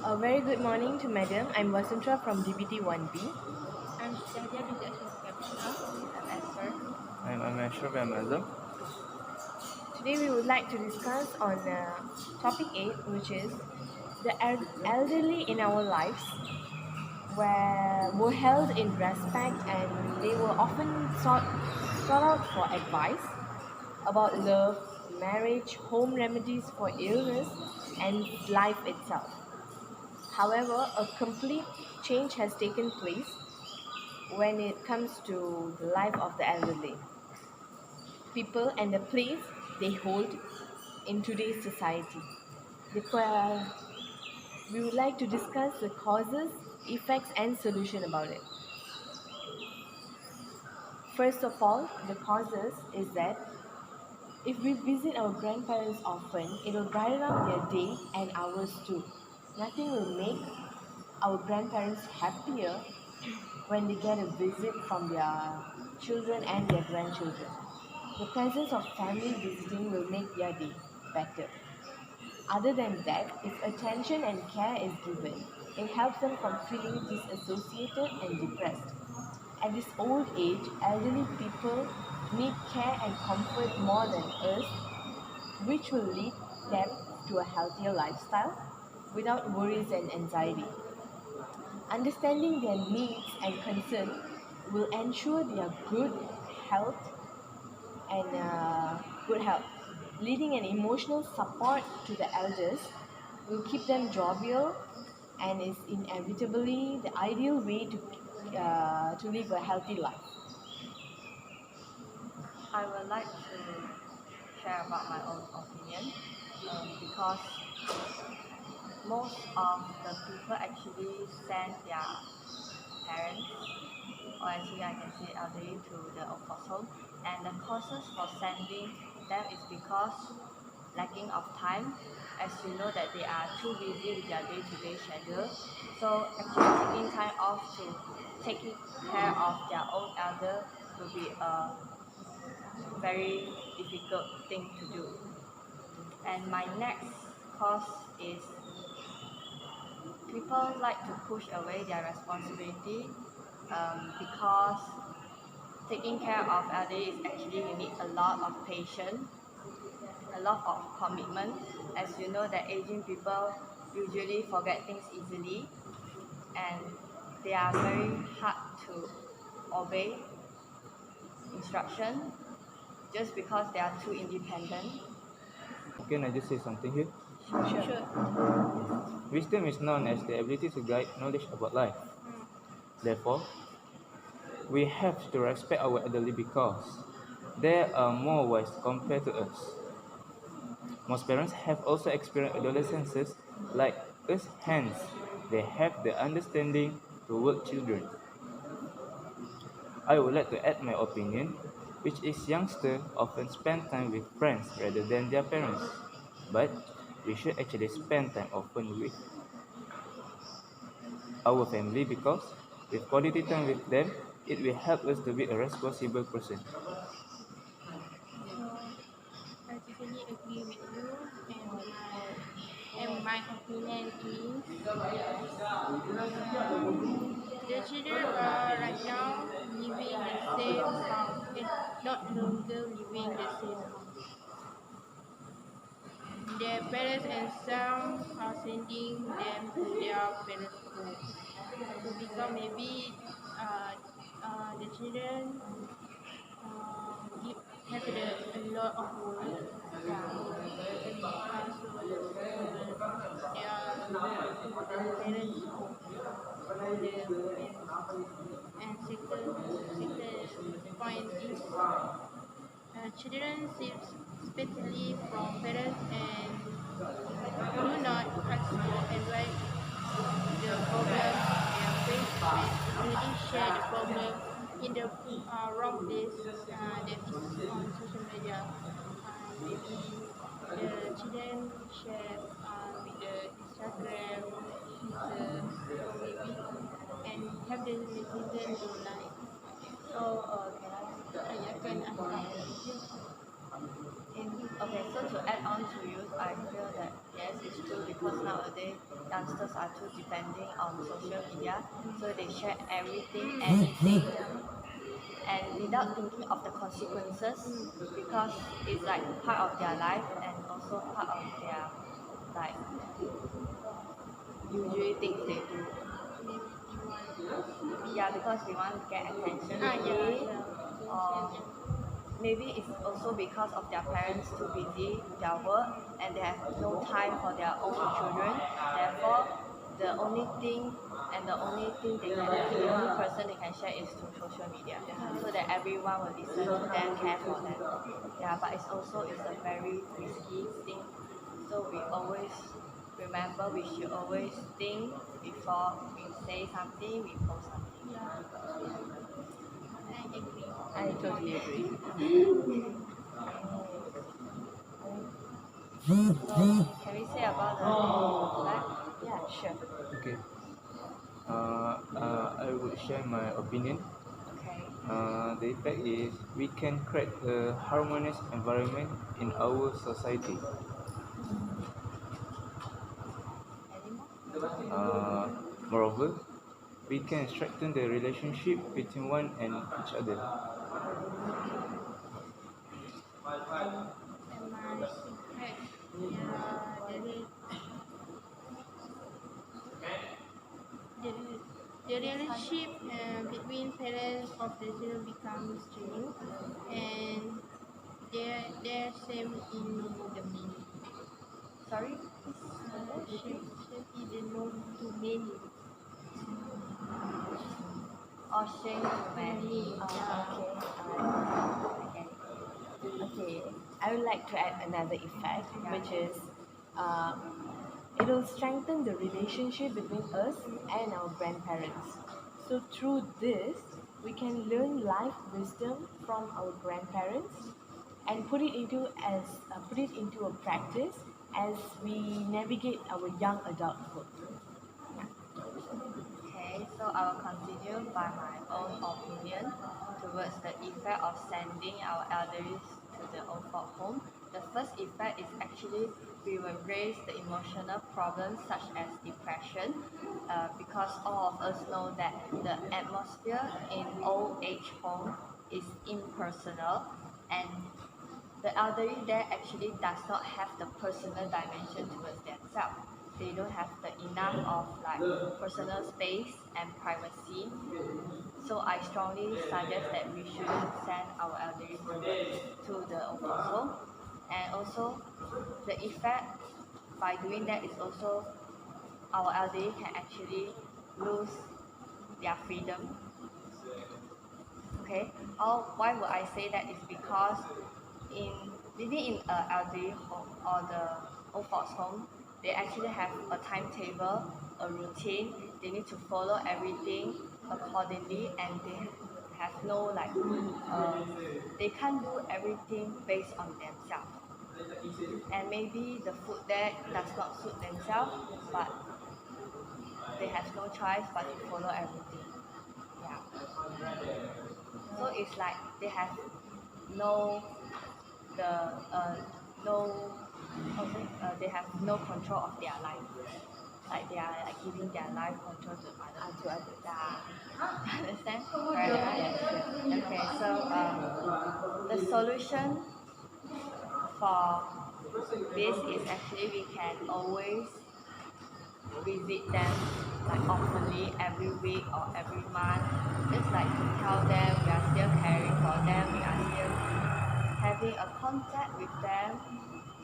A very good morning to Madam. I'm Vasunthra from DBT 1B. I'm Hajar Rejection Capital. I'm Esther. I'm Amir from Today we would like to discuss on topic 8, which is the elderly in our lives were held in respect and they were often sought out for advice about love, marriage, home remedies for illness, and life itself. However, a complete change has taken place when it comes to the life of the elderly, people and the place they hold in today's society. We would like to discuss the causes, effects, and solution about it. First of all, the causes is that if we visit our grandparents often, it will brighten up their day and ours too. Nothing will make our grandparents happier when they get a visit from their children and their grandchildren. The presence of family visiting will make their day better. Other than that, if attention and care is given, it helps them from feeling disassociated and depressed. At this old age, elderly people need care and comfort more than us, which will lead them to a healthier lifestyle without worries and anxiety. Understanding their needs and concerns will ensure their health good health. Leading an emotional support to the elders will keep them jovial and is inevitably the ideal way to live a healthy life. I would like to share about my own opinion because most of the people actually send their parents, or actually I can say elderly, to the old folks home, and the causes for sending them is because lacking of time, as you know that they are too busy with their day-to-day schedule. So actually taking time off to taking care of their own elder will be a very difficult thing to do. And my next cause is people like to push away their responsibility because taking care of elderly is actually you need a lot of patience, a lot of commitment. As you know that aging people usually forget things easily and they are very hard to obey instruction just because they are too independent. Can I just say something here? Sure. Wisdom is known as the ability to guide knowledge about life. Therefore, we have to respect our elderly because they are more wise compared to us. Most parents have also experienced adolescences like us, hence, they have the understanding toward children. I would like to add my opinion, which is youngsters often spend time with friends rather than their parents. But we should actually spend time often with our family because with quality time with them, it will help us to be a responsible person. So I totally agree with you, and my opinion is the children are right now living the same house and not longer living the same house. Their parents and some are sending them to their parents' home. So because maybe the children give, have a lot of work, so they are going to the parents' home for the weekends. And second point is children seek especially from parents and do not ask for advice the problem they are faced and already share the problem in the wrong place that is on social media. Maybe the children share with the Instagram, Twitter, so maybe and have the netizen to like. So can I I can ask. Yes. okay, so to add on to you, I feel that yes, it's true because nowadays youngsters are too depending on social media, so they share everything, anything, and without thinking of the consequences, because it's like part of their life and also part of their like usually things they do. Maybe you want Yeah, because we want to get attention yeah, maybe, or maybe it's also because of their parents too busy with their work and they have no time for their own children. Therefore, the only thing the only person they can share is through social media, so that everyone will listen to them, care for them. Yeah, but it's a very risky thing. So we always remember we should always think before we say something, we post something. I agree. I totally agree. So can we say about the effect? Yeah, sure. Okay. I would share my opinion. Okay. The effect is we can create a harmonious environment in our society. Any more? Moreover, we can strengthen the relationship between one and each other. And my effect, yeah, the, the relationship between parents of the children becomes strained, and they're same in the meaning. Sorry? Shame is the no to many. Or shame to many? Okay. Okay. I would like to add another effect, which is uh, it will strengthen the relationship between us and our grandparents. So through this, we can learn life wisdom from our grandparents and put it into a practice as we navigate our young adulthood. Okay, so I will continue by my own opinion towards the effect of sending our elderly to the old folk home. The first effect is actually we will raise the emotional problems such as depression, because all of us know that the atmosphere in old age home is impersonal, and the elderly there actually does not have the personal dimension towards themselves. They don't have the enough of like personal space and privacy. So I strongly suggest that we shouldn't send our elderly to the old folks home. And also the effect by doing that is also our elderly can actually lose their freedom. Okay, why would I say that is because in living in a elderly home or the old folks home, they actually have a timetable, a routine. They need to follow everything accordingly, and they have no like they can't do everything based on themselves. And maybe the food there does not suit themselves, but they have no choice but to follow everything. Yeah. So it's like they have no the no they have no control of their life. Like they are like giving their life control to others. Yeah. Understand? Right. Okay. So the solution for this is actually we can always visit them like oftenly every week or every month. Just like to tell them we are still caring for them, we are still having a contact with them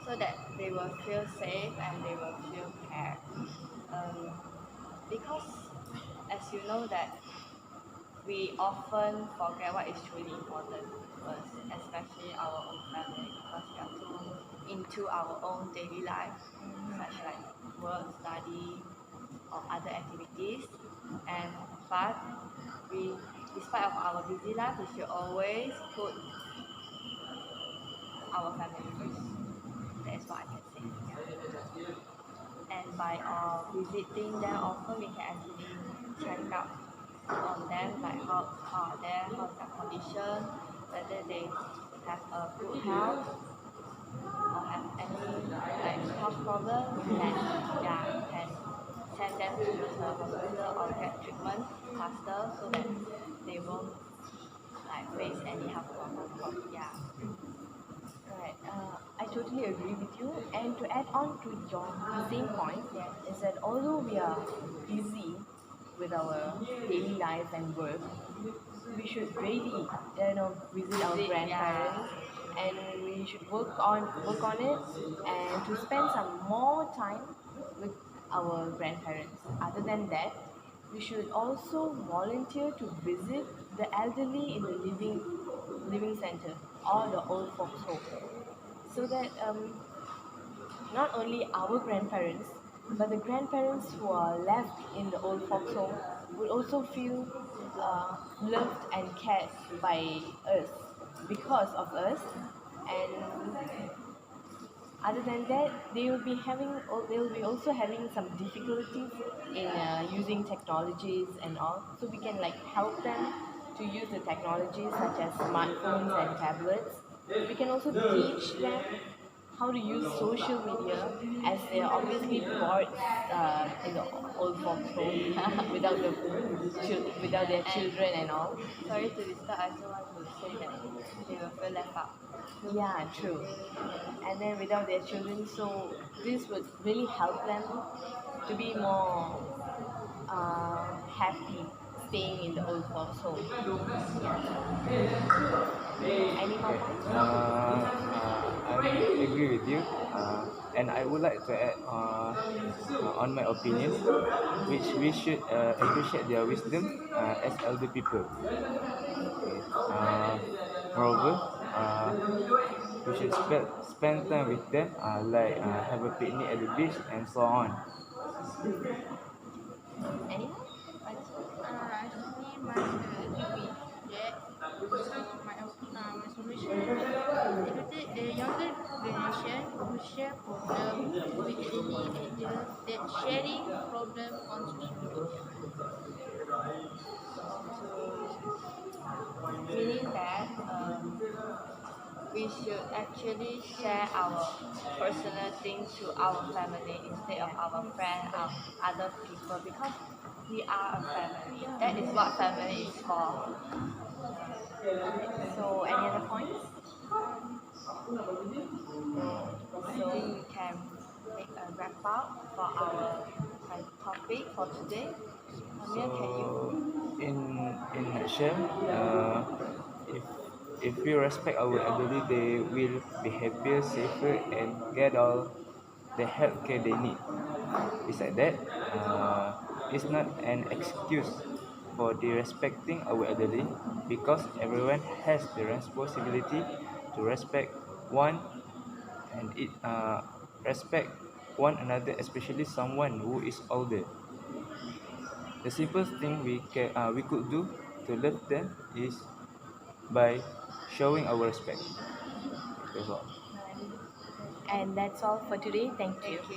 so that they will feel safe and they will feel cared. Um, because as you know that we often forget what is truly important to us, especially our own family, because we are too into our own daily life, such like work, study, or other activities. And but we, despite of our busy life, we should always put our family first. That is what I can say. Yeah. And by visiting them often, we can actually check up on them, like how are they, how's their condition, whether they have a good health, or have any like health problem, can send them to the hospital or get treatment faster so that they won't like face any health problem. Yeah. Right. I totally agree with you. And to add on to your same point, Yes. is that although we are busy with our daily life and work, we should really, visit our Visit, grandparents, and we should work on it, and to spend some more time with our grandparents. Other than that, we should also volunteer to visit the elderly in the living center or the old folks home, so that not only our grandparents, but the grandparents who are left in the old folks home would also feel loved and cared by us, because of us. And other than that, they will be also having some difficulties in using technologies and all, so we can like help them to use the technologies such as smartphones and tablets. We can also teach them how to use social media, as they are obviously bored in the old folks home without without their And children and all. sorry to disturb, I still want to say that they will feel left out. Yeah, true. And then without their children, so this would really help them to be more happy staying in the old folks home. Any more Okay. points? I agree with you. And I would like to add on my opinion, which we should appreciate their wisdom as elder people. Okay. Moreover, we should spend time with them, like have a picnic at the beach and so on. Any more? Actually, my agree with that. So my solution is that the younger generation who share problem with any elder, that sharing problem on social media. Meaning that we should actually share our personal things to our family instead of our friend or other people, because we are a family. That is what family is for. So, any other points? I think we can make a wrap up for our topic for today. Amir, can you? So, in nutshell, if if we respect our elderly, they will be happier, safer, and get all the health care they need. Besides that, it's not an excuse for disrespecting our elderly, because everyone has the responsibility to one and it respect one another, especially someone who is older. The simplest thing we could do to love them is by showing our respect. That's all. And that's all for today. Thank you. Thank you.